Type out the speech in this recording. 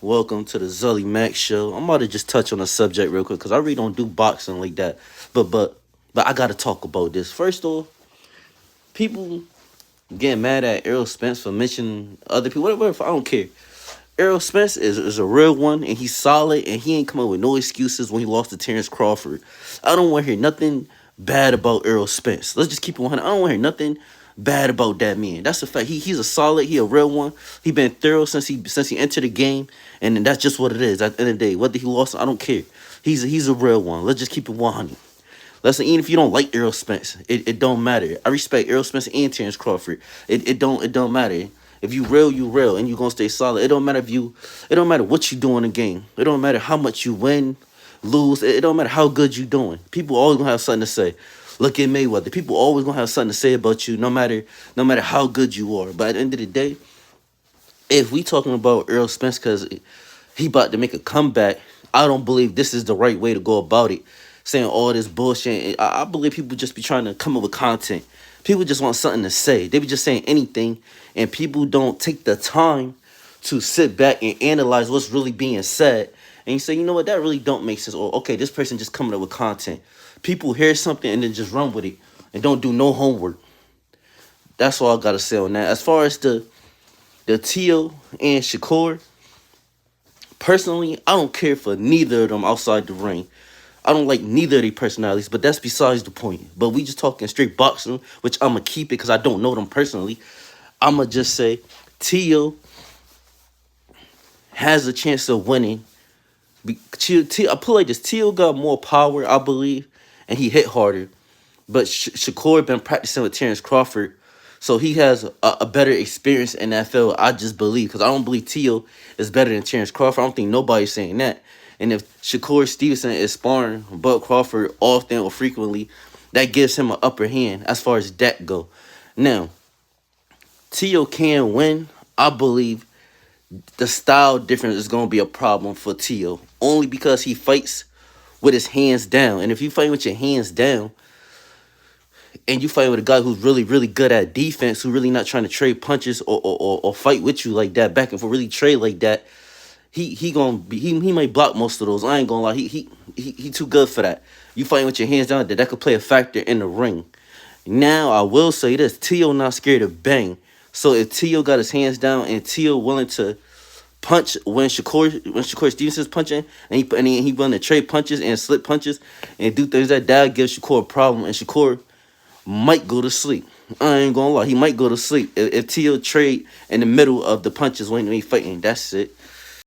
Welcome to the Zully Max Show. I'm about to just touch on a subject real quick because I really don't do boxing like that. But but but I gotta talk about this. First off, people getting mad at Errol Spence for mentioning other people. Whatever, I don't care. Errol Spence is a real one and he's solid and he ain't come up with no excuses when he lost to Terrence Crawford. I don't want to hear nothing bad about Errol Spence. Let's just keep it 100. I don't want to hear nothing bad about that man. That's a fact. He's a solid. He a real one. He been thorough since he entered the game, and then that's just what it is. At the end of the day, whether he lost, I don't care. He's a real one. Let's just keep it 100. Listen, even if you don't like Errol Spence, it don't matter. I respect Errol Spence and Terrence Crawford. It don't matter. If you real, you real, and you gonna stay solid. It don't matter what you do in the game. It don't matter how much you win, lose. It don't matter how good you doing. People always gonna have something to say. Look at Mayweather. People always gonna have something to say about you, no matter how good you are. But at the end of the day, if we talking about Errol Spence because he about to make a comeback, I don't believe this is the right way to go about it. Saying all this bullshit. I believe people just be trying to come up with content. People just want something to say. They be just saying anything, and people don't take the time to sit back and analyze what's really being said. And you say, you know what, that really don't make sense. Or okay, this person just coming up with content. People hear something and then just run with it and don't do no homework. That's all I gotta say on that. As far as the Tio and Shakur, personally, I don't care for neither of them outside the ring. I don't like neither of their personalities, but that's besides the point. But we just talking straight boxing, which I'ma keep it because I don't know them personally. I'ma just say Tio has a chance of winning. I put it like this: Tio got more power, I believe, and he hit harder. But Shakur been practicing with Terrence Crawford, so he has a better experience in that field. I just believe because I don't believe Tio is better than Terrence Crawford. I don't think nobody's saying that. And if Shakur Stevenson is sparring Bud Crawford often or frequently, that gives him an upper hand as far as that go. Now, Tio can win. I believe the style difference is going to be a problem for Tio only because he fights with his hands down. And if you fight with your hands down, and you fight with a guy who's really, really good at defense, who really not trying to trade punches or fight with you like that, back and forth, really trade like that, he might block most of those. I ain't gonna lie, he too good for that. You fighting with your hands down, that could play a factor in the ring. Now I will say this: Tio not scared of bang. So if Tio got his hands down and Tio willing to punch when Shakur Stevenson's punching, and he willing to trade punches and slip punches and do things that gives Shakur a problem, and Shakur might go to sleep. I ain't gonna lie, he might go to sleep if Tio trade in the middle of the punches when he fighting. That's it.